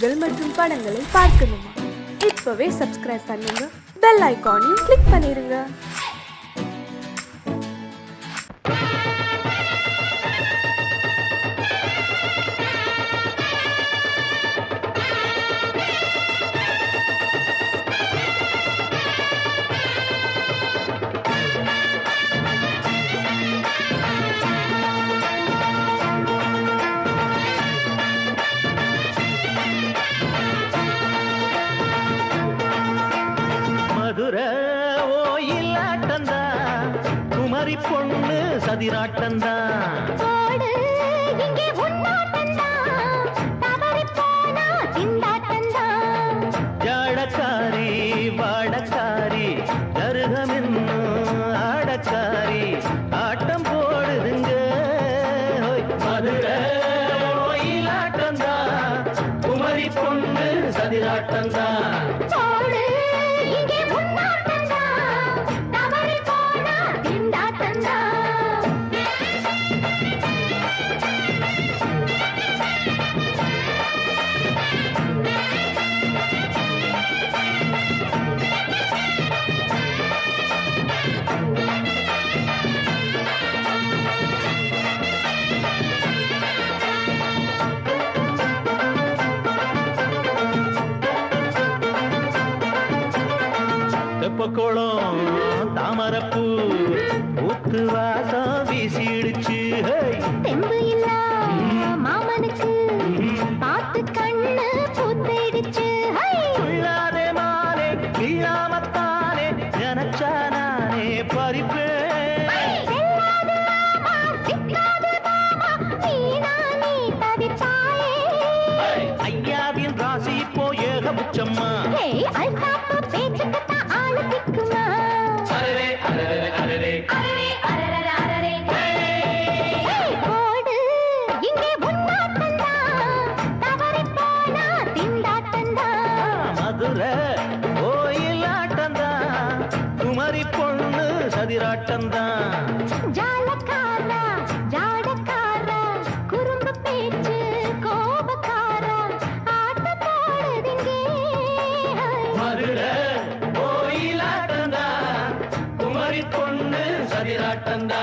நிகழ்ச்சிகள் மற்றும் படங்களை பார்க்கணுமா? இப்பவே சப்ஸ்கிரைப் பண்ணுங்க, பெல் ஐகானையும் கிளிக் பண்ணிருங்க. பொண்ணு சதிராட்டந்தா ஜாடக்காரி வாடக்காரி தருகமென்னு ஆடக்காரி ஆட்டம் போடுதுங்க. மதுரை ஓயிலாட்டந்தா குமரி பொண்ணு சதிராட்டந்தா தெப்பக்குளம் தாமரப்பூ ஊத்து வாசம் வீசிடுச்சு. தெம்பு இல்ல மாமனுக்கு பாத்து கண்ணு பூத்திடுச்சு. உள்ளாதே மானே இல்லாமத்தானே நினைச்சா நானே பறிப்பேன். ஐயாவின் ராசி இப்போ ஏகபட்சம்மா. மதுரை ஓயிலாட்டந்தா குமரி பொண்ணு சதிராட்டந்தா பொண்ணு சதிராட்டந்தா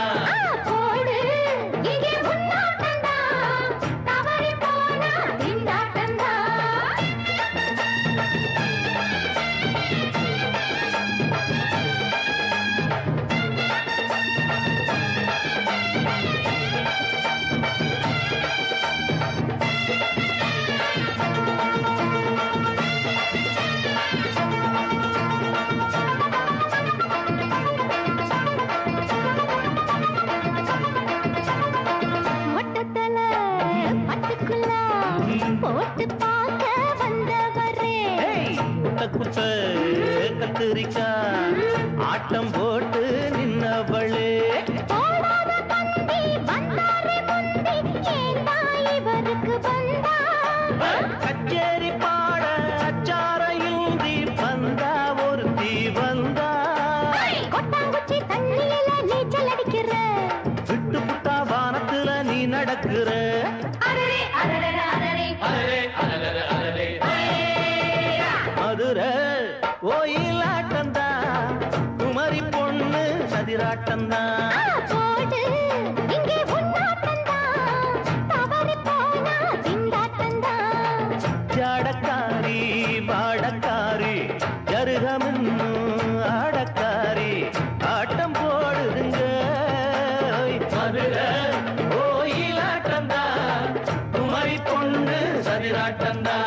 குத்த கத்திரிக்கா ஆட்டம் போட்டு நின்னவளே. கச்சேரி பாட அச்சாரையுந்தி வந்தா ஒருத்தி வந்தா. விட்டு புட்டா வானத்துல நீ நடக்கிற. மதுரை ஓயிலாட்டந்தா குமரி பொண்ணு சதிராட்டந்தா ஜாடக்காரி வாடக்காரி ஜருகமென்னு ஆடக்காரி ஆட்டம் போடுதுங்க. மதுரை ஓயிலாட்டந்தா குமரி பொண்ணு சதிராட்டந்தா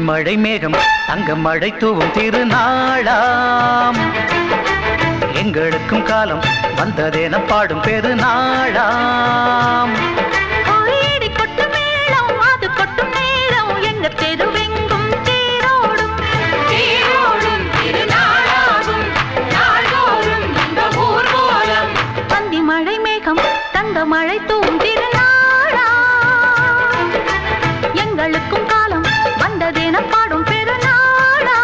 மழை மேகம் தங்க மழை தூவும் திருநாளாம் எங்களுக்கும் காலம் வந்ததென பாடும் பெருநாளாம் கோயிடி கொட்டு மேளம் அது கொட்டும் நேரம் எங்க தெருவெங்கும் தேரோடும் தேரோடும் திருநாளாகும் நாள்தோறும் இந்த ஊர்வலம் பந்தி மழை மேகம் தங்க மழை தூவும் திருநாளா எங்களுக்கும் காலம் வந்ததென பாடும் பெருநாளா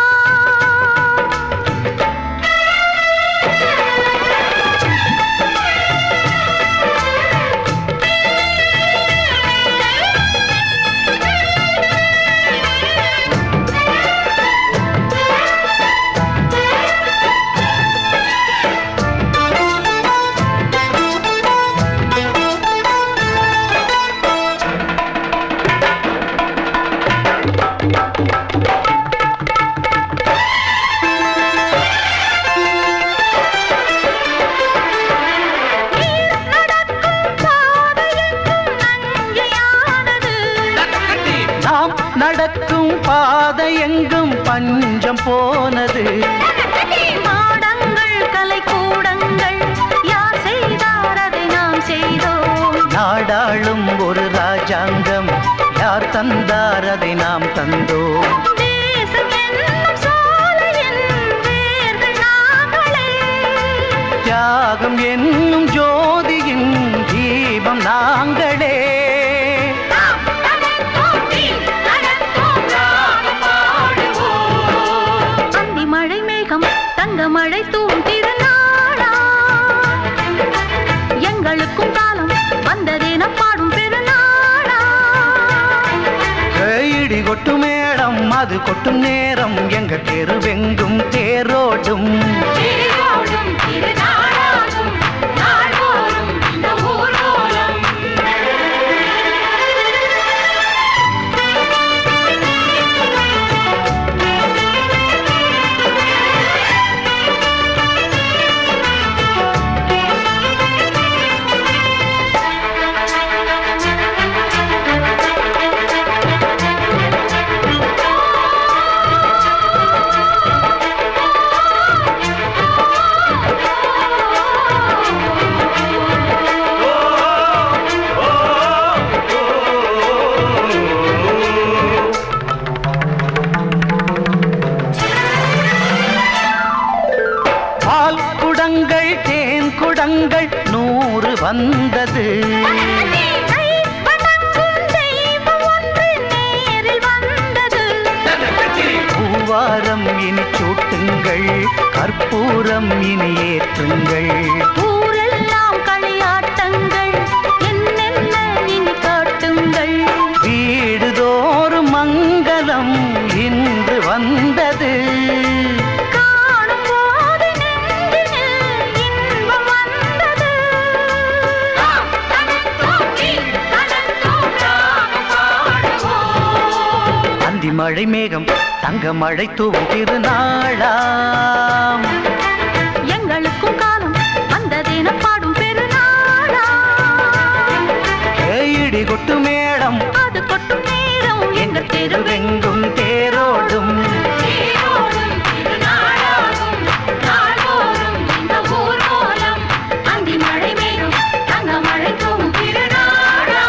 நடக்கும் பாதை எங்கும் பஞ்சம் போனது மாடங்கள் கலை கூடங்கள் யார் செய்தார் அதை நாம் செய்தோம் நாடாளும் ஒரு ராஜாங்கம் யார் தந்தார் அதை நாம் தந்தோம் தேசம் என்னும் சோலையின் வேர்கள் நாங்களே தியாகம் என்னும் ஜோதியின் தீபம் நாங்களே மழை மேகம் தங்க மழை தூவும் திருநாளா எங்களுக்கும் காலம் வந்ததென பாடும் பெருநாளா இடி கொட்டும் மேளம் அது கொட்டும் நேரம் எங்க தெருவெங்கும் தேரோடும் தேரோடும் திருநாளாகும் நாள்தோறும் இந்த ஊர்வலம் குடங்கள் 100 வந்தது பூவாரம் இனி சூட்டுங்கள் கற்பூரம் இனி ஏற்றுங்கள் ஊரெல்லாம் களியாட்டங்கள் என்னென்ன இனி காட்டுங்கள் வீடுதோறும் மங்களம் இன்று வந்தது மழை மேகம் தங்க மழை தூவும் திருநாளாம் எங்களுக்கும் காலம் வந்ததென பாடும் பெருநாளா இடி கொட்டு மேளம் அது கொட்டும் நேரம் எங்க தெருவெங்கும் தேரோடும் தேரோடும் திருநாளாகும் நாள்தோறும் இந்த ஊர்வலம் அந்தி மழை மேகம் தங்க மழை தூவும் திருநாளா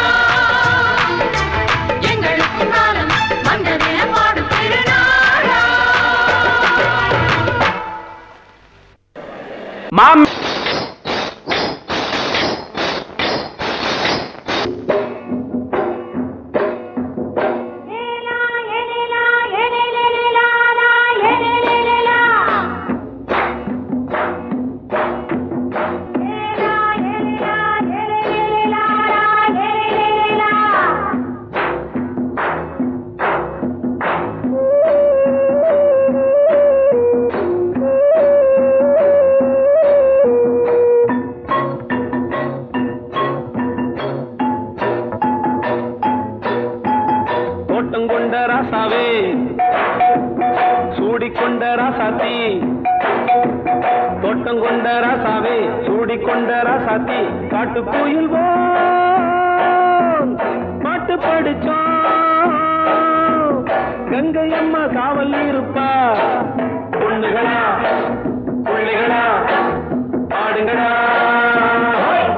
எங்களுக்கும் காலம் வந்ததென பாடும் பெருநாளா மாம் கொண்ட ராசாவே சூடிக்கொண்ட ராசாத்தி தோட்டம் கொண்ட ராசாவே சூடிக்கொண்ட ராசாத்தி காட்டு கோயில் பாட்டு படிச்சோம் கங்கை அம்மா காவல் இருப்பா. பொண்ணுகளா பிள்ளைகளா ஆடுங்களா,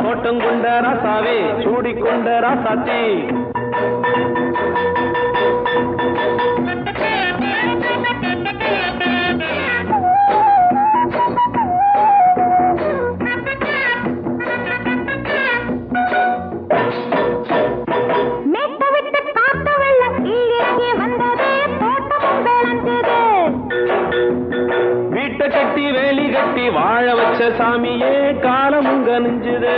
தோட்டம் கொண்ட ராசாவே சூடிக்கொண்ட ராசாத்தி. கட்டி வேலி கட்டி வாழ வச்ச சாமியே காலமும் கனிஞ்சுது.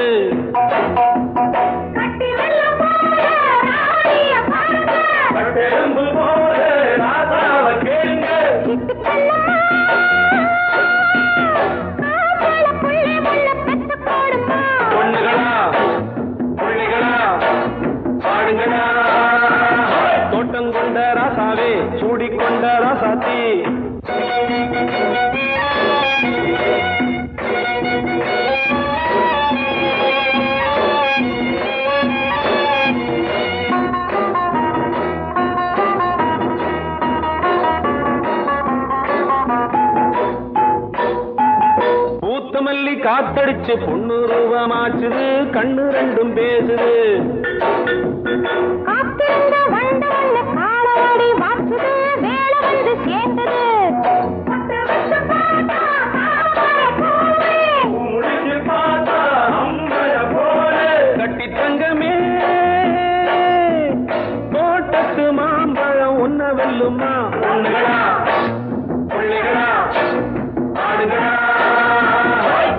பொண்ணுகளா பிள்ளைகளா பாடுங்களா, தோட்டம் கொண்ட ராசாவே சூடிக்கொண்ட ராசாத்தி. மல்லி காத்தடிச்சு பொண்ணு ரூபமாச்சுது, கண்ணு ரெண்டும் பேசுது. கட்டி தங்கமே தோட்டத்து மாம்பழம் ஒன்ன வெல்லுமா. பொண்ணுகளா பிள்ளைகளா ஆடுகளா,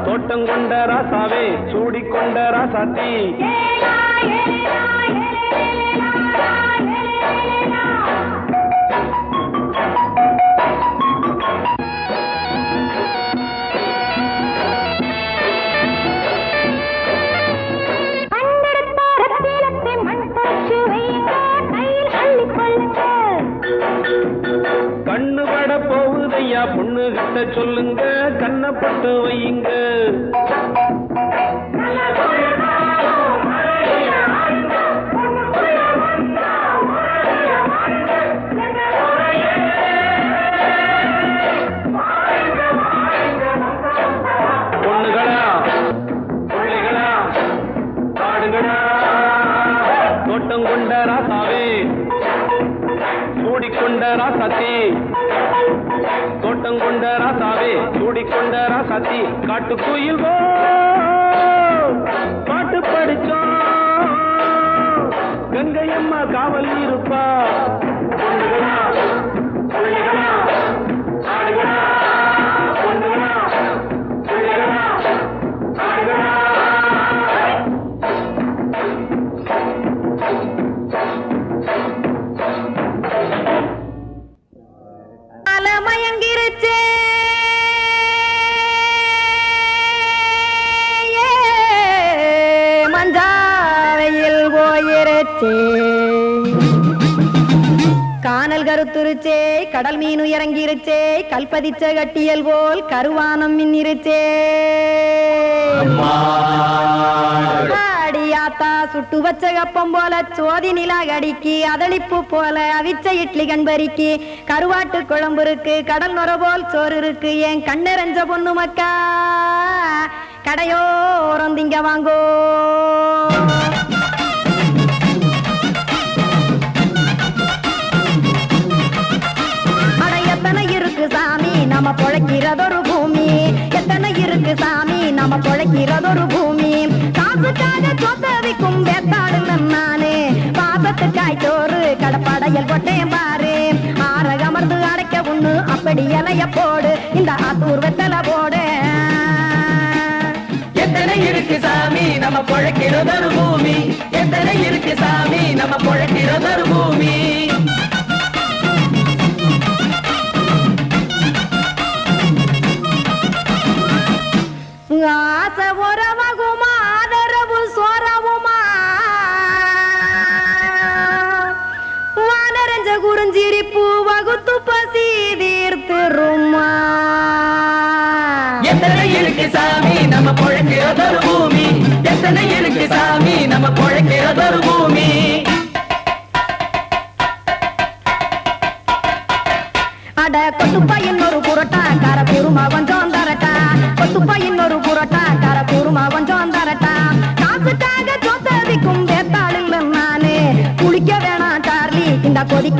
தோட்டம் கொண்ட ராசாவே சூடிக்கொண்ட ராசாத்தி. கண்ணு பட போகுதையா பொண்ணு கிட்ட சொல்லுங்க, கண்ணப்பட்டு வையுங்க. பொண்ணுகளா பிள்ளைகளா பாடுங்களா, தோட்டம் கொண்ட ராசாவே சூடிக்கொண்ட ராசாத்தி. தோட்டம் கொண்ட ராசாவே சூடிக்கொண்ட ராசாத்தி. காட்டுக்குயில் பாட்டு படிச்சோம், கங்கை அம்மா காவல் இருப்பா. பொண்ணுகளா பிள்ளைகளா ஆடுகளா, பொண்ணுகளா பிள்ளைகளா ஆடுகளா. மயங்கிருச்சே மஞ்சாவையில் போயிருச்சே, கானல் கருத்துருச்சே கடல் மீன் இறங்கிருச்சே, கல்பதிச்ச கட்டியல் போல் கருவானம் மின்னிருச்சே. அடியாத்தா சுட்டு வச்ச கப்பம் போல சோதி நிலா கடிக்கு, அதளிப்பு போல அவிச்ச இட்லி கண்பறிக்கு, கருவாட்டு குழம்பு இருக்கு கடல் நுர போல் சோறு இருக்கு. என் கண்ணெரஞ்ச பொண்ணு மக்கா கடையோரம் திங்க வாங்கோ. அட எத்தனை இருக்கு சாமி நம்ம பொழைக்கிறதொரு பூமி, எத்தனை இருக்கு சாமி நம்ம பொழைக்கிறதொரு பூமி. காசுக்காக சொத்தவிக்கும் வேத்தாடு நானே, பாசத்துக்காய் சோறு கடப்படையல் போட்டேன் பாரு. ஆரகமர்ந்து அடைக்க ஒண்ணு அப்படி இலைய போடு, இந்த ஆத்தூர் வெத்தலை போடு. எத்தனை இருக்கு சாமி நம்ம பொழைக்கிறதொரு பூமி, எத்தனை இருக்கு சாமி நம்ம பொழைக்கிறதொரு பூமி. ஆசை உறவகுமா ஆதரவு சோரவுமா, வானரஞ்ச குறிஞ்சிரிப்பு வகுத்து பசி தீர்த்துருமா. எத்தனை இருக்கு சாமி நம்ம பொழைக்கிறதொரு பூமி, எத்தனை இருக்கு சாமி நம்ம பொழைக்கிறதொரு பூமி.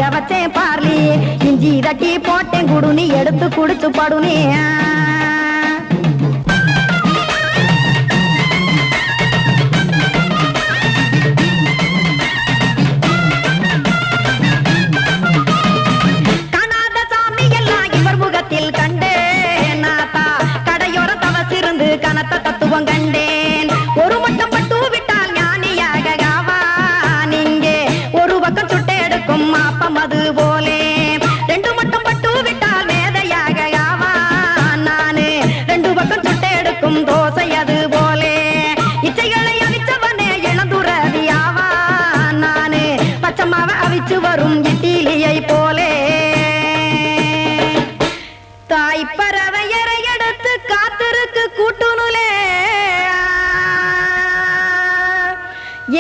குடிக்க வச்சேன் பார்லி இஞ்சி தட்டி போட்டேன் குடுனி எடுத்து குடிச்சு படுனி தத்துவம் கண்டேன் ஒரு மட்டும் பட்டு விட்டால் ஞானியாக ஆவான் இங்கே ஒரு பக்கம் சுட்டை எடுக்கும் மாப்பம் அது போலே ரெண்டு மட்டும் பட்டு விட்டால் மேதையாக ஆவான் நானு ரெண்டு பக்கம் சுட்டை எடுக்கும் தோசை அது போலே இச்சைகளை அவிச்சவனே இளந்துறவி ஆவான் நானு பச்சமாவ அவிச்சு வரும் இட்டிலியை போலே தாய் பறவையரை எடுத்து காத்திருக்கு கூட்டுனுலே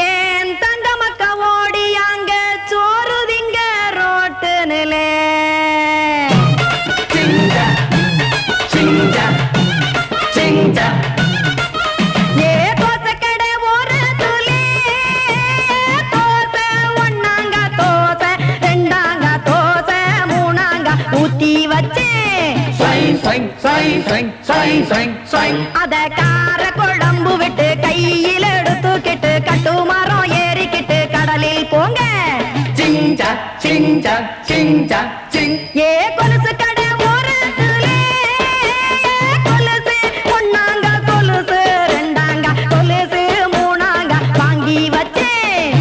ஏன் தங்க மக்க ஓடி அங்க சோறுதிங்க ரோட்டு நிலே ஏ தோசை கடை ஒரு துளி தோசை ஒன்னாங்க தோசை ரெண்டாங்க தோசை மூணாங்க ஊத்தி வச்சே அத கார குழம்பு விட்டு கையில் எடுத்துக்கிட்டு கட்டு மரம் ஏறிக்கிட்டு கடலில் போங்க ஏ கொலுசு கடை ஒரு கொலுசு ஒன்னாங்க கொலுசு ரெண்டாங்க கொலுசு மூணாங்க வாங்கி வச்சேன்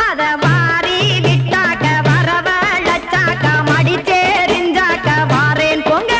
அத வாரி விட்டாக்க வரவழைச்சாக்க மடிச்சேரிஞ்சாக்க வாரேன் போங்க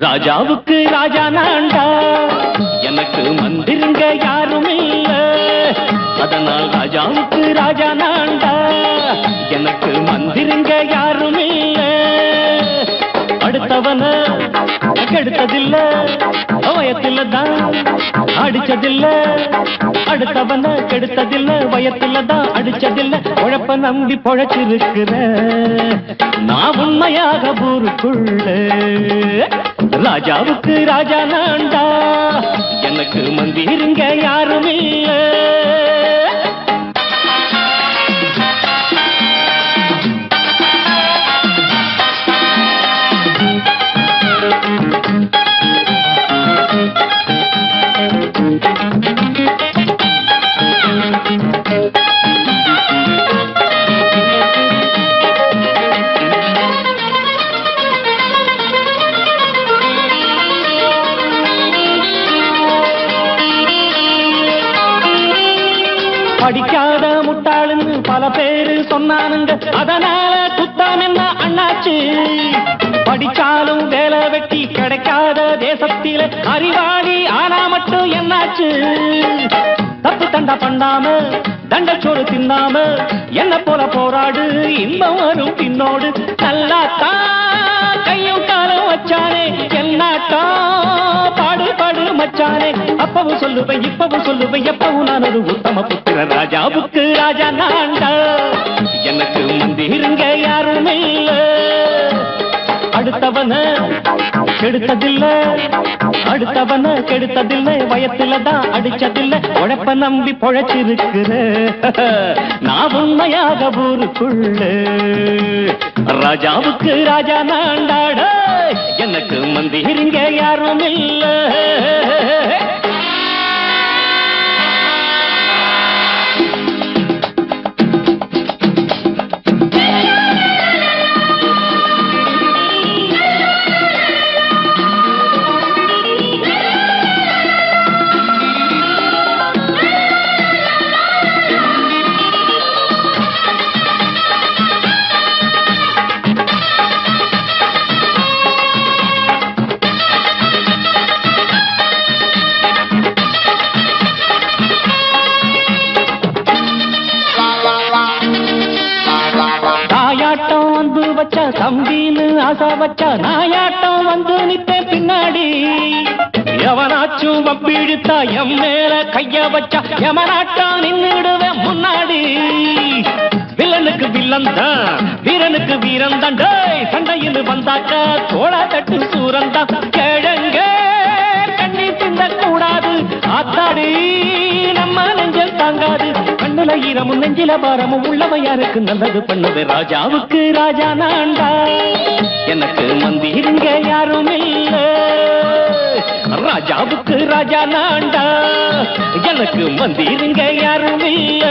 ராஜாவுக்கு ராஜா நான்டா, எனக்கு மந்திருங்க யாரும் இல்ல. அதனால் ராஜாவுக்கு ராஜா நான்டா, எனக்கு மந்திருங்க யாரும் இல்ல. அடுத்தவன கெடுத்ததில்ல, வயத்தில தான் அடிச்சதில்ல. அடுத்தவன கெடுத்ததில்ல, வயத்தில தான் அடிச்சதில்ல. உழப்ப நம்பி பொழைச்சிருக்கிற நான் உண்மையாக ஊருக்குள்ள. ராஜாவுக்கு ராஜா நான்டா, எனக்கு மந்திருங்க யாரும் இல்ல. படிக்காத முட்டாளுன்னு பல பேரு சொன்னானுங்க, அதனால குத்தம் என்ன அண்ணாச்சு. படிச்சாலும் வேலை வெட்டி கிடைக்காத தேசத்தில அறிவாளி ஆனா மட்டும் என்னாச்சு. தப்பு தண்டா பண்ணாம தண்டச்சோறு தின்னாம என்ன போல போராடு, இன்பம் வரும் பின்னோடு. நல்லாத்தான் கையும் காலம் வச்சானே, என்னாட்டா பாடு பாடு மச்சானே. அப்பவும் சொல்லுவேன் இப்பவும் சொல்லுவேன், எப்பவும் நான் ஒரு உத்தம புத்திர. ராஜாவுக்கு ராஜா நான்டா, எனக்கு மந்திருங்க யாரும் இல்ல. அடுத்தவன கெடுத்ததில்ல, அடுத்தவன கெடுத்ததில்லை, வயத்தில தான் அடிச்சதில்ல. உழைப்ப நம்பி பொழைச்சிருக்கிற நான் உண்மையாக ஊருக்குள்ள. ராஜாவுக்கு ராஜா நான்டாட, எனக்கு மந்திருங்க யாரும் இல்ல. தம்பின்னு ஆசா வச்சா நாயாட்டம் வந்து நிப்பேன் பின்னாடி. எவனாச்சும் வப்பிடித்தா எம் மேல கைய வச்சா எவனாட்டம் நின்னுடுவேன் முன்னாடி. வில்லனுக்கு வில்லன் தான், வீரனுக்கு வீரன் தான். சண்டையில் வந்தாக்கா தோளா தட்டு சூரன் தான். கிழங்க கண்ணி தின்ன கூடாது, ஆத்தாடி நம்ம நெஞ்சல் தாங்காது. கண்ணுல ஈரமும் நெஞ்சில பாரமும் உள்ளவன் யாருக்கு நல்லது பண்ணது. ராஜாவுக்கு ராஜா நான்டா, எனக்கு மந்திருங்க யாரும் இல்ல. ராஜாவுக்கு ராஜா நான்டா, எனக்கு மந்திருங்க யாரும் இல்ல.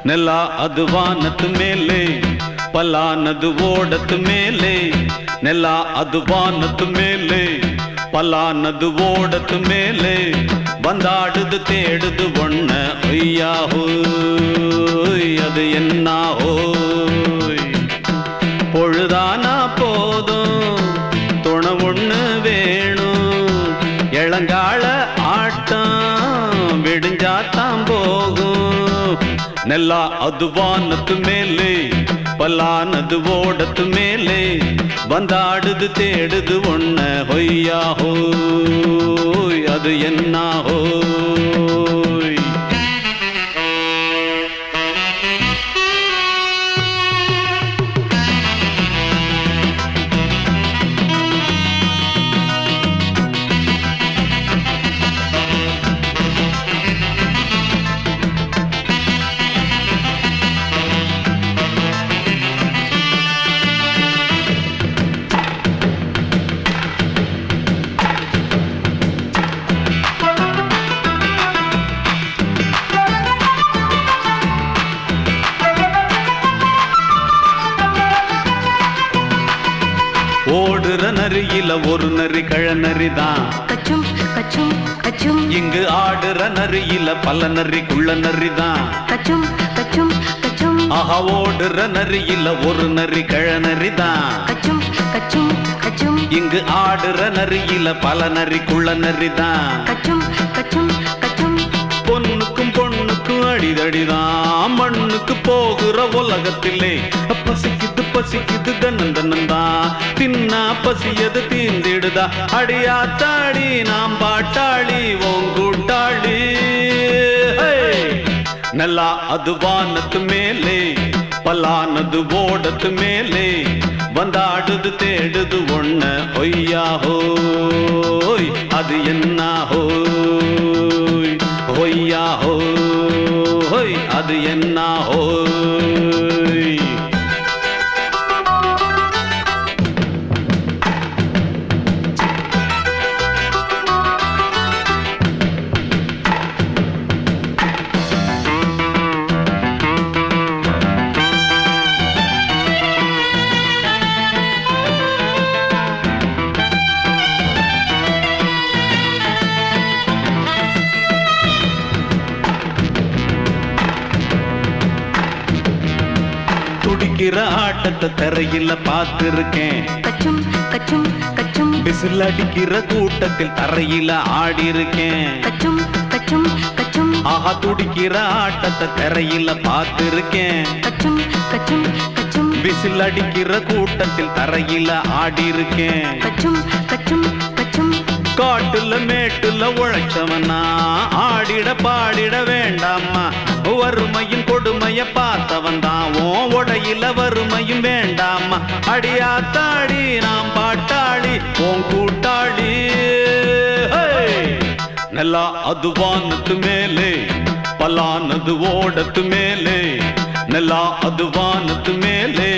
ನೆಲ ಅದು ವಾನದ ಮೇಲೆ, ಪಲಾನದು ಓಡದ ಮೇಲೆ. ನೆಲ ಅದು ವಾನದ ಮೇಲೆ, ಪಲಾನದು ಓಡದ ಮೇಲೆ. ಬಂದಾಡುದು தேடுது ஒண்ண ஒய்யா ஹோய், அது என்ன ஹோய். பொழுதானா போதும் துணை ஒண்ணு வேணும். இளங்கால ஆட்டம் விடிஞ்சாத்தான் போகும். ನೆಲ ಅದು ವಾನದ ಮೇಲೆ, ಪಲಾನದು ಓಡದ ಮೇಲೆ. வந்தாடுது தேடுது ஒன்ன ஹொய்யா ஹோய் அது என்ன ஹோய் ஓடுற நரியில ஒரு நரி கழநரிதான் கச்சும் கச்சும் கச்சும் இங்கு ஆடுற நரியில பல நரி குள்ள நரிதான் கச்சும் கச்சும் கச்சும் ஆஹா ஓடுற நரியில ஒரு நரி கழநரிதான் கச்சும் கச்சும் கச்சும் இங்கு ஆடுற நரியில பல நரி குள்ள நரிதான் கச்சும் கச்சும் கச்சும் பொண்ணுக்கும் பொண்ணுக்கும் அடிதடிதான் மண்ணுக்கு போகிற உலகத்திலே பசிக்குது பசிக்குது தன்னன் தன்னந்தான் தின்னா பசியது தீந்திடுதா அடியாத்தாடி நாம் பாட்டாளி ஓங்கூட்டாளி நல்லா அது வானத்து மேலே பல்லானது ஓடத்து மேலே வந்தாடுது தேடுது ஒண்ண ஒய்யா ஹோய் அது என்ன ஹோய் ஒய்யா ஹோய் அது என்ன ஹோய் துடிக்கிற ஆட்டத்தை தரையில பார்த்திருக்கேன் கச்சும் கச்சும் கச்சும் விசில் அடிக்கிற கூட்டத்தில் தரையில ஆடி இருக்கேன் கச்சும் கச்சும் கச்சும் ஆஹா துடிக்கிற ஆட்டத்தை தரையில பார்த்திருக்கேன் கச்சும் கச்சும் கச்சும் விசில் அடிக்கிற கூட்டத்தில் தரையில ஆடி இருக்கேன் கச்சும் கச்சும் கச்சும் காட்டுல மேட்டுல உழைச்சவனா ஆடிட பாடிட வேண்டாமா வறுமையின் கொடுமைய பார்த்தவன் தான் உடையில வறுமையும் வேண்டாமா அடியாத்தாடி நாம் பாட்டாளி ஓன் கூட்டாளி நல்லா அது வானத்து மேலே பல்லானது ஓடத்து மேலே நல்லா அது வானத்து மேலே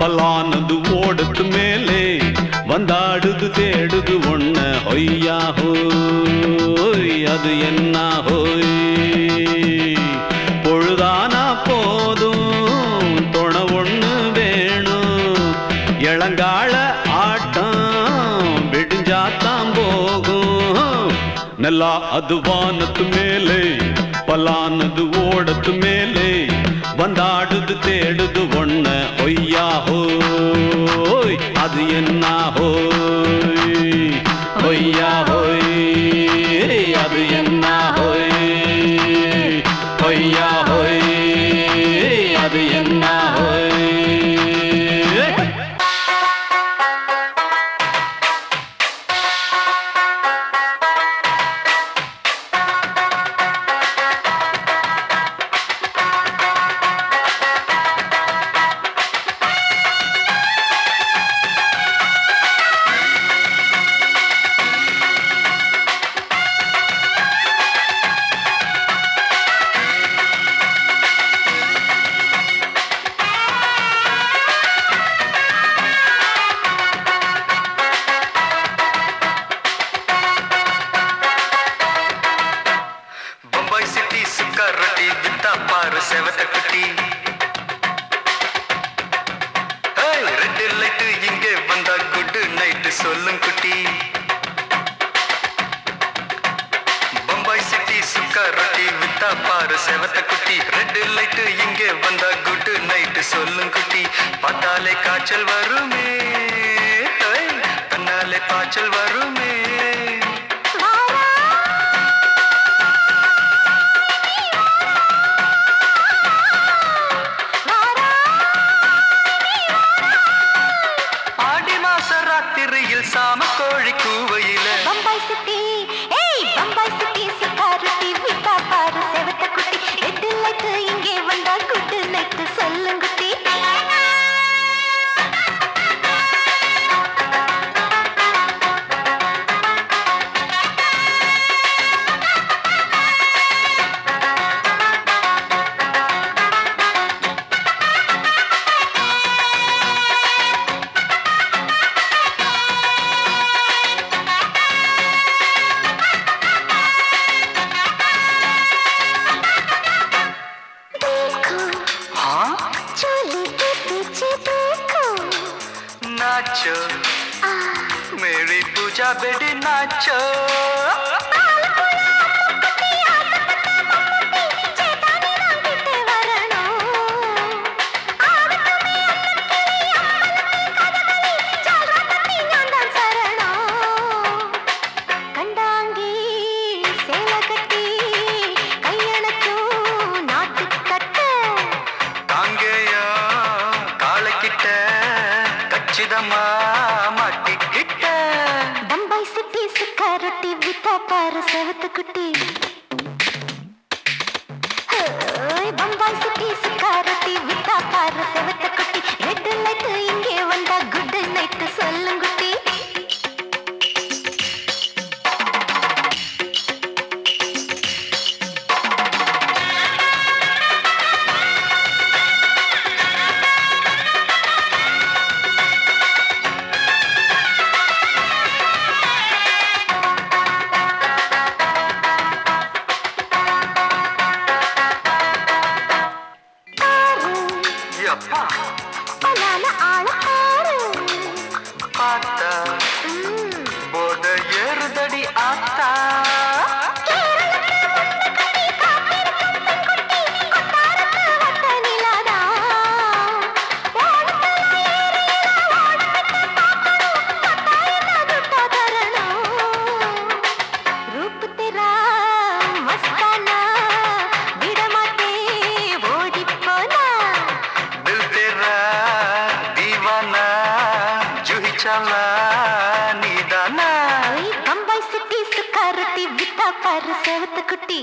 பல்லானது ஓடத்து மேலே வந்தாடுது தேடுது ஒண்ண ஒய்யா ஹோய் அது என்ன ஹோய் பொழுதானா போதும் துணை ஒண்ணு வேணும் இளங்கால ஆட்டம் விடிஞ்சாத்தான் போகும் நல்லா அது வானத்து மேலே பல்லானது ஓடத்து மேலே வந்தாடுது தேடுது ஒண்ண ஒய்யா ஹோய் அது என்ன ஹோய் ஒய்யா ஹோய் அது என்ன ஹோய் ஒய்யா ஹோய் அது என்ன ஹோய் செவத்த குட்டி ரெட் லைட் இங்கே வந்தா குட் நைட் சொல்லும் குட்டி பம்பாய் சிட்டி சுக்கா ரொட்டி வித்தா பாரு செவத்த குட்டி ரெட் லைட் இங்கே வந்தா குட் நைட் சொல்லும் குட்டி பார்த்தாலே காய்ச்சல் வருமே தன்னாலே பாய்ச்சல் வருமே ஆடி சாம கோழி கூவையில பம்பாய் சிட்டி ஏய் பம்பாய் சிட்டி சிக்காரத்தி விட்டா பாரு செவத்த குட்டி ரெட் லைட் இங்கே வந்தா குட் நைட் சொல்லுங்குட்டி नाचो मेरी पूजा बेटी नाचो மாட்டிக்கிட்ட பம்பாய் சிட்டி சிக்காரத்தி விட்டா பாரு செவத்து குட்டி பம்பாய் சிட்டி சிக்காரத்தி விட்டா பாரு செவத்து குட்டி ரெட் லைட் இங்கே வந்தா குட் நைட் சொல்லுங்குட்டி பார்த்தா போத ஏறுதடி ஆத்தா பம்பாய் சிட்டி சிக்காரத்தி விட்டா பாரு செவத்து குட்டி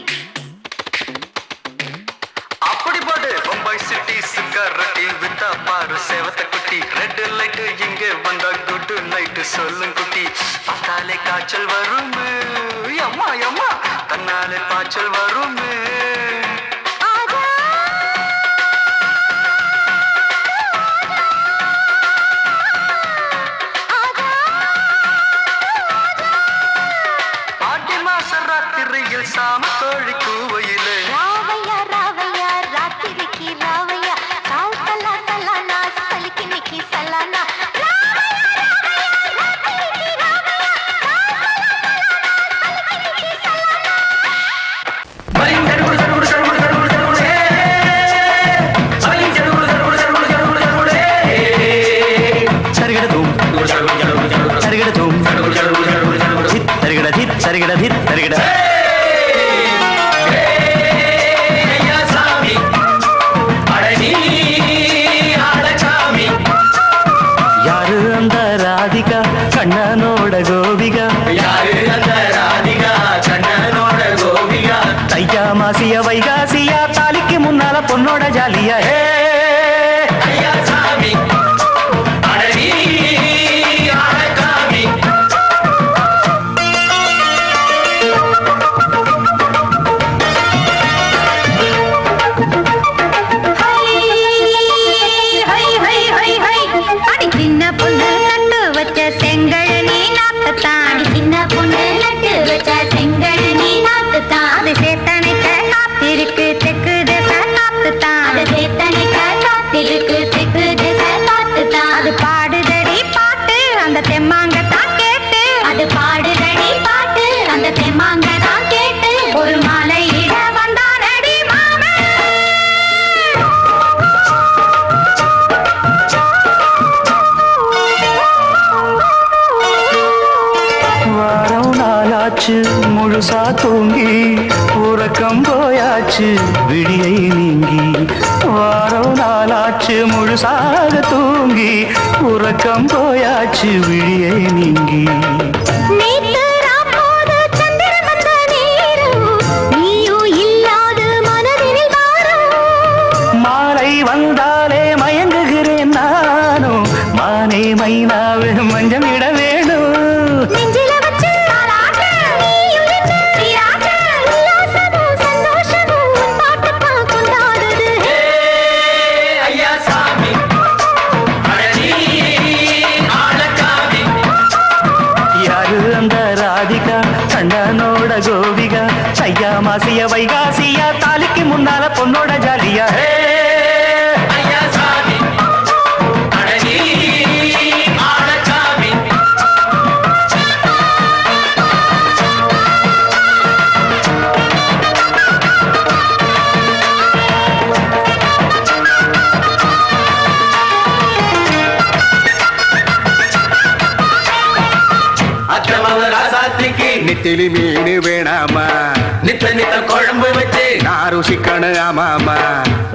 அப்படி போடு பம்பாய் சிட்டி சிக்காரத்தி விட்டா பாரு செவத்த குட்டி ரெட் லைட் இங்கே வந்தா குட் நைட் சொல்லும் குட்டி பார்த்தாலே காய்ச்சல் வரும் அம்மா அம்மா தன்னாலே பாய்ச்சல் வரும் சாம கோழி கூவையிலே ராவையா ராவையா ராத்திரிக்கு ராவையா சால் சலா சலானா சலிக்கு நிக்கி சலானா கண்ணனோட கோபிகா யாரு அந்த ராதிகா கண்ணனோட கோபிகா தையா மாசிய வைகாசியா தாலிக்கு முன்னால பொண்ணோட ஜாலியா ஐயா சாமி அடவி ஆடகாமி சின்ன பொண்ணு நட்டு வச்ச செங்கல் நீ நாத்துத்தான் சின்ன பொண்ணு நட்டு வச்ச செங்கல் நீ நாத்துத்தான் அது சேத்தனைக்க காத்திருக்கு தெற்கு தேச நாத்துத்தான் அது சேத்தனை போயாச்சு முழுசா தூங்கி உறக்கம் போயாச்சு விடியை நீங்கி வாரம் நாளாச்சு முழுசாக தூங்கி உறக்கம் போயாச்சு விடியை நீங்கி மாலை வந்தாலே மயங்குகிறேன் நானும் மானே மைனாவே மஞ்சம் இட வேணும் கண்டனோட கோபிகா ஐயா மாசிய வைகாசியா தாலிக்கு முன்னால பொண்ணோட ஜாலியா நெத்திலி மீன் வேணாமா நித்த நித்த குழம்பு வச்சு நான் ருசிக்கணும் ஆமாமா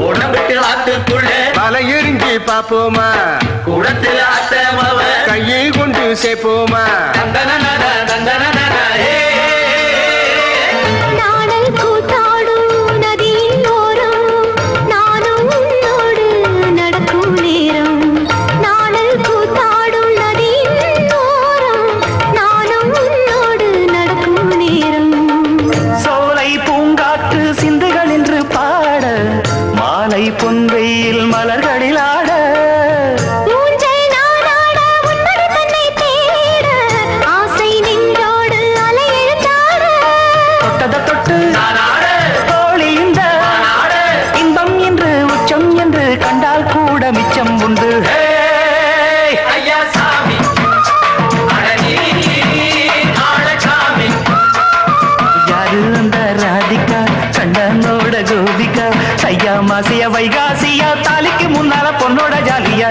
உடம்புக்கு ஆத்துக்குள்ள பல எரிஞ்சு பாப்போமா குடத்துல ஆத்தமாவ கையை கொண்டு சேர்ப்போமா தந்தன தந்தன பொன்வெயில் மலர்களில் ஆட தொட்டத தொட்டு தோழி இந்த இன்பம் என்று உச்சம் என்று கண்டால் கூட மிச்சம் உண்டு யாரு அந்த ராதிகா கண்டனோட கோபிகா ஐயா மாசிய வைகாசியா தாலிக்கு முன்னால பொண்ணோட ஜாலியா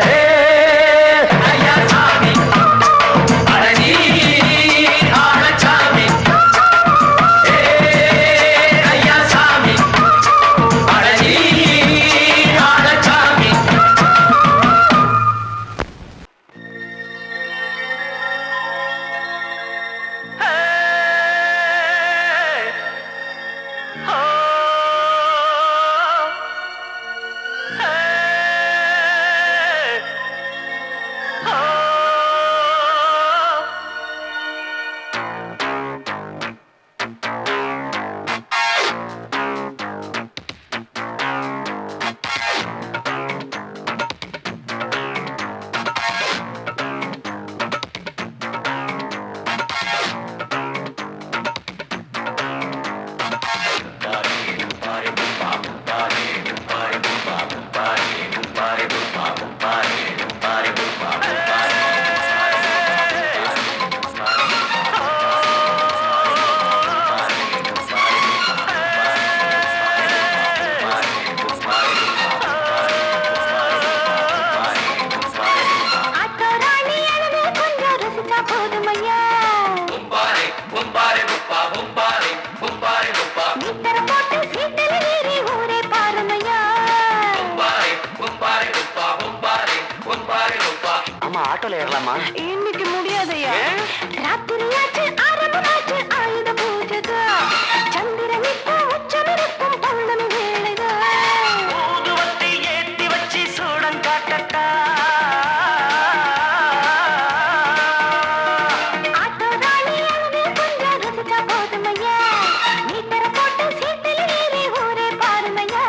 ஆட்டோல ஏறலாமா? இன்னைக்கு முடியாதையா? ராத்திரியாச்சு ஆரம்பமாச்சு ஆயுத பூஜைதா. சந்திரன் இப்போ உச்சமிருக்கும் பௌர்ணமி வேளைதா. ஊதுவத்தி ஏத்தி வச்சு சூடம் காட்டட்டா. ஆட்டோ ராணி அங்கே கொஞ்சம் ருசிச்சா போதுமையா. நீ தர போட்டு சீட்டில் ஏறி ஊரே பாருமையா.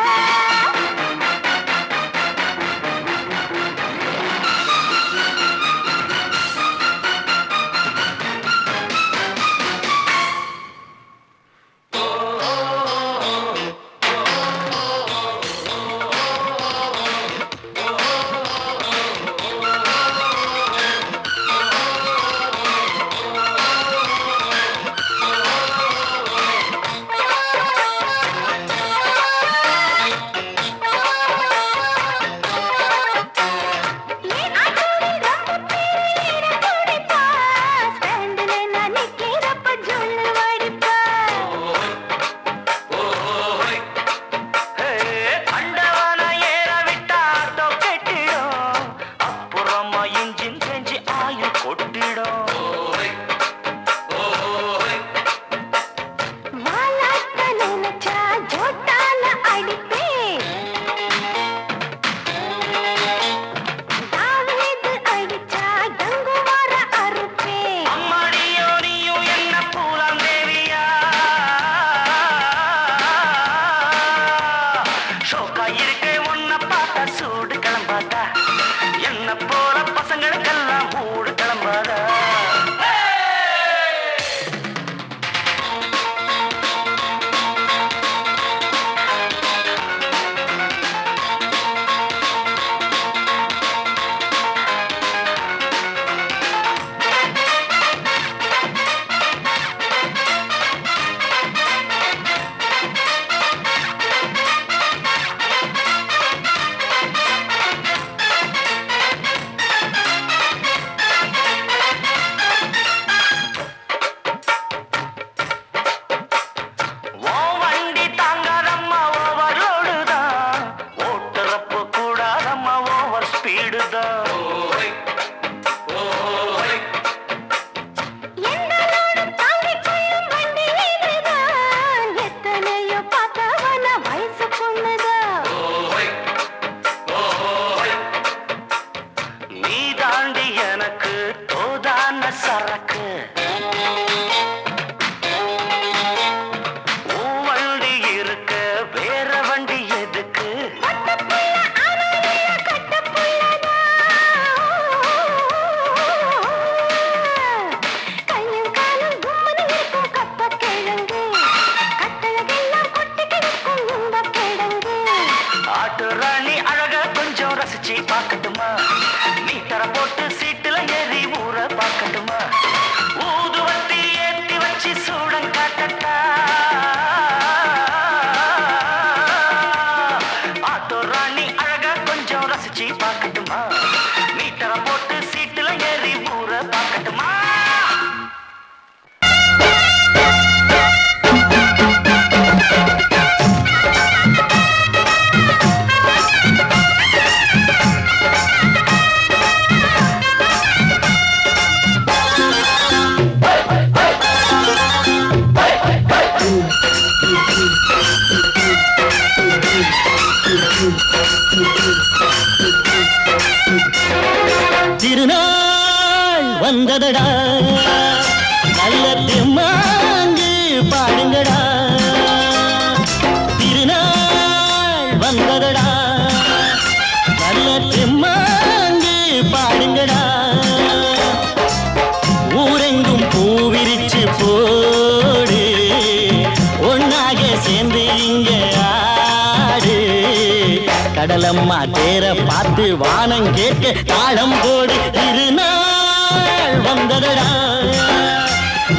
அம்மா தேர பார்த்து வானம் கேட்க தாளம் போடு திருநாள் வந்ததடா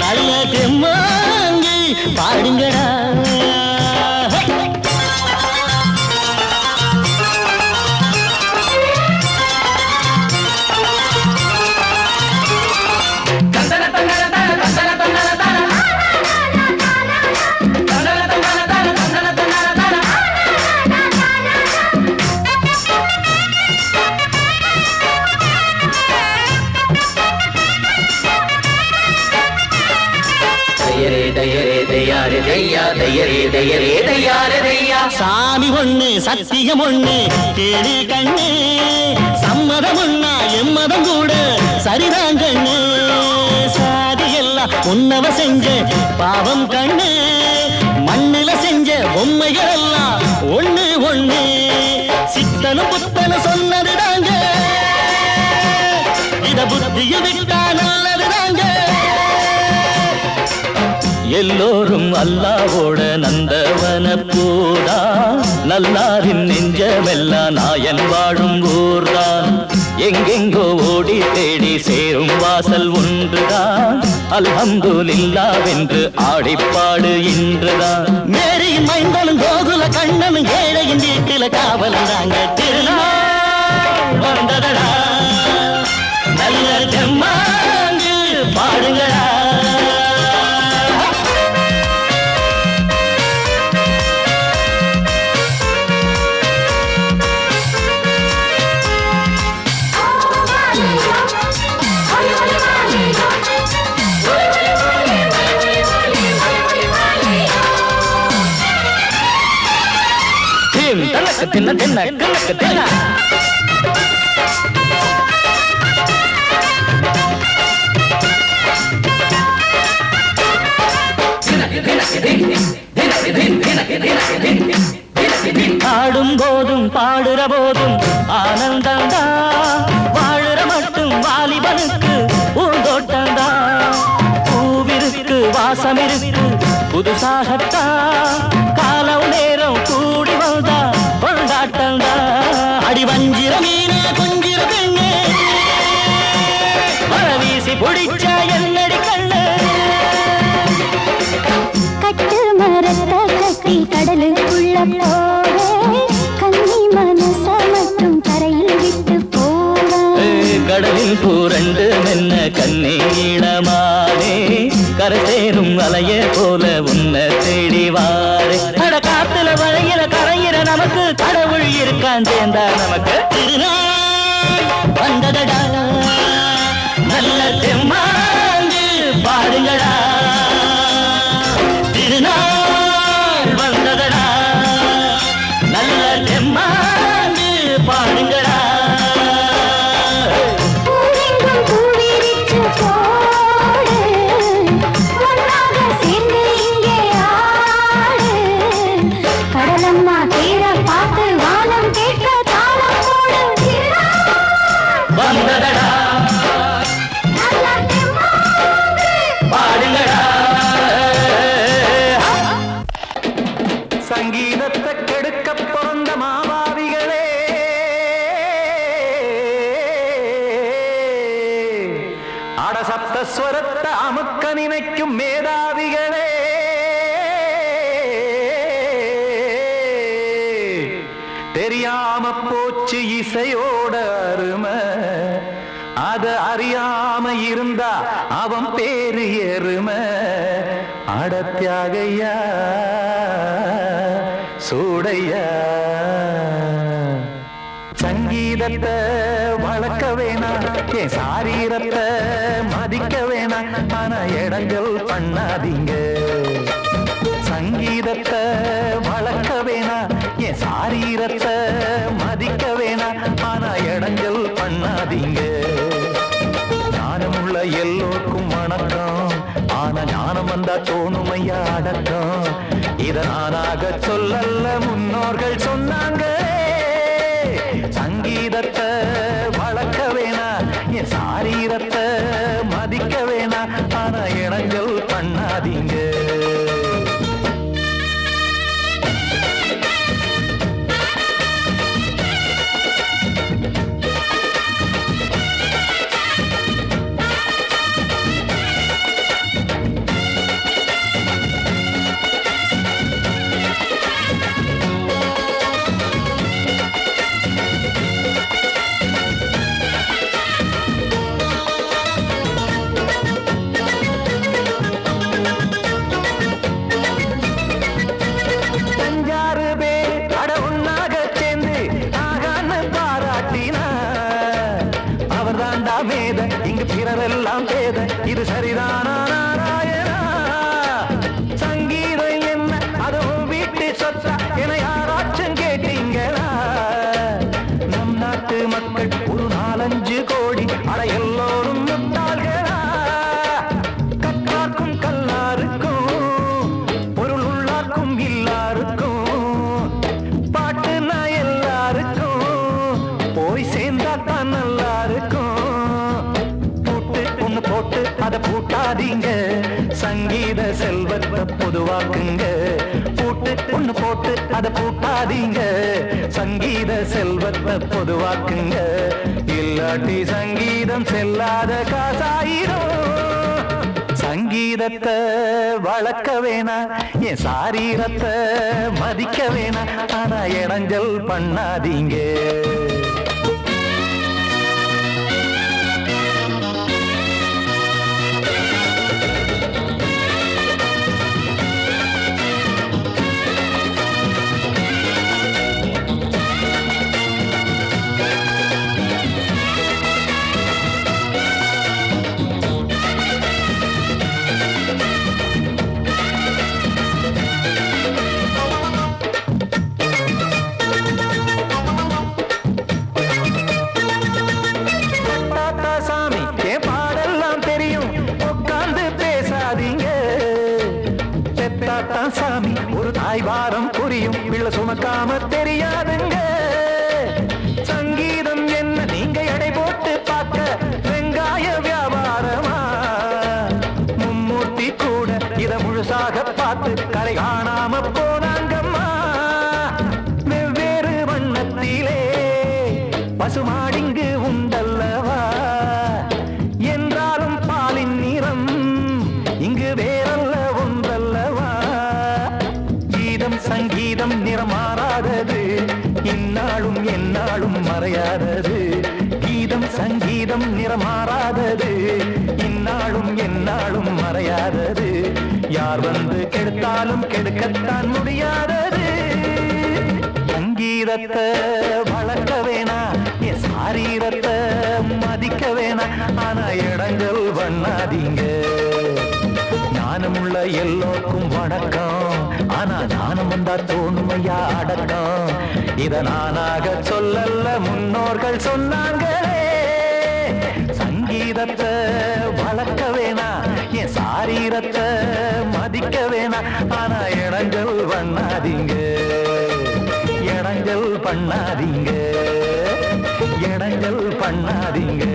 நல்ல தெம்மாங்கி பாடுங்கடா சாமி ஒண்ணு சத்தியம் ஒண்ணு கேடு கண்ணு சம்மதம் ஒண்ணா எம்மதம் கூட சரிதான் கண்ணு சாதி எல்லாம் உன்னவ செஞ்ச பாவம் கண்ணு மண்ணில செஞ்ச பொம்மைகள் எல்லாம் ஒண்ணு ஒண்ணு சித்தனும் புத்தனும் சொன்னதுதாங்க இத புத்திய விட்டா நல்லதுதாங்க எல்லோரும் அல்லாவோட நந்தவன பூதா நல்லாரின் நெஞ்சமெல்லாம் நாயன் வாழும் ஊர்தான் எங்கெங்கோ ஓடி தேடி சேரும் வாசல் ஒன்றுதான் அல்ஹம்துலில்லாஹ்வென்று ஆடிப்பாடு இன்றுதான் மேரியின் மைந்தனும் கோகுல கண்ணனும் ஏழையின் வீட்டில காவலந்தாங்க திருநாள் வந்ததடா நல்ல தெம்மாங்கு பாடுங்களா தின்ன தின்ன கணக்கு தின்ன ஆடும் போதும் பாடுற போதும் ஆனந்தந்தா வாழுற மட்டும் வாலிபனுக்கு பூந்தோட்டந்தா பூவிருக்கு வாசம் இருக்கு புதுசாகத்தான் காலம் நேரம் கூடி வந்தா கொண்டாட்டந்தா அடி வஞ்சிர மீன கொஞ்சிர பெண்ணே வர வீசி பிடிச்ச என்னடி கண்ணு கட்டு மரத்தை கட்டி கடலுக்குள்ள போவே கண்ணி மனச மட்டும் கரையில் விட்டு போவே கடலில் பூரண்டு மென்ன கண்ணீடமானே கரை சேரும் அலைய போல உன்னை தேடி வாரே அட காத்துல வளையில கரையிற நமக்கு கடவுள் இருக்கான் சேர்ந்தா நமக்கு திருநாள் வந்ததடா நல்ல தெம்மாங்கு பாடுங்கடா திருநாள் வந்ததடா நல்ல தெம்மாங்கு பாடுங்கடா சங்கீதத்தை கெடுக்க பிறந்த மாவாவிகளே அடசப்தஸ்வரத்தை அமுக்க நினைக்கும் மேதாவிகளே தெரியாம போச்சு இசையோட அருமை அத அறியாம இருந்தா அவன் பேரு எருமை அடத்தியாகையா சூடையா சங்கீதத்தை வளர்க்க வேணாம் என் சாரீரத்தை மதிக்க வேணாம் ஆனா இடங்கள் பண்ணாதீங்க சங்கீதத்தை வளர்க்க வேணாம் என் சாரீரத்தை மதிக்க வேணாம் ஆனா இடங்கள் பண்ணாதீங்க ஞானமுள்ள எல்லோருக்கும் வணக்கம் ஆனா ஞானம் வந்தா தோணுமையா அடக்கம் இத நானாக சொல்லல்ல முன்னோர்கள் சொன்னாங்க சங்கீதத்தை வளர்க்க வேணா என் சாரீரத்தை மதிக்க வேணா ஆனா இணங்கள் பண்ணாதீங்க சங்கீத செல்வத்தை பொதுவாக்குங்க, பூட்டு ஒண்ணு போட்டு அதை பூட்டாதீங்க. சங்கீத செல்வத்தை பொதுவாக்குங்க, இல்லாட்டி சங்கீதம் செல்லாத காசாயிரும். சங்கீதத்தை வளர்க்க வேணா, என் சாரீரத்தை மதிக்க வேணா, ஆனா இடைஞ்சல் பண்ணாதீங்க. சாமி ஒரு தாய் வாரம் புரியும், பிள்ளை சுமக்காம தெரியாதுங்க. சங்கீதம் என்ன நீங்க எடை போட்டு பார்க்க வெங்காய வியாபாரமா? மும்மூர்த்தி கூட இத முழுசாக பார்த்து கரை காணாம போனாங்கம்மா. வெவ்வேறு வண்ணத்திலே பசுமாடிங்கு உண்டல்லவா, என்றாலும் பாலின் நிறம் இங்கு வேறல்ல ஒன்றல்லவா. சங்கீதம் நிறம் மாறாதது, இந்நாளும் எந்நாளும் மறையாதது. கீதம் சங்கீதம் நிறம் மாறாதது, இந்நாளும் எந்நாளும் மறையாதது. யார் வந்து கெடுத்தாலும் கெடுக்கத்தான் முடியாதது. சங்கீதத்தை வளர்க்க வேணா, என் சாரீரத்தை மதிக்க வேணா, ஆனா இடங்கள் பண்ணாதீங்க. ஞானமுள்ள எல்லோருக்கும் வணக்கம், ஆனா ஞானம் வந்தா தோணுமையா அடக்கம். இத நானாக சொல்லல்ல, முன்னோர்கள் சொன்னாங்களே. சங்கீதத்தை வளர்க்க வேணா, என் சாரீரத்தை மதிக்க வேணா, ஆனா இடங்கள் பண்ணாதீங்க. இடங்கள் பண்ணாதீங்க, இடங்கள் பண்ணாதீங்க.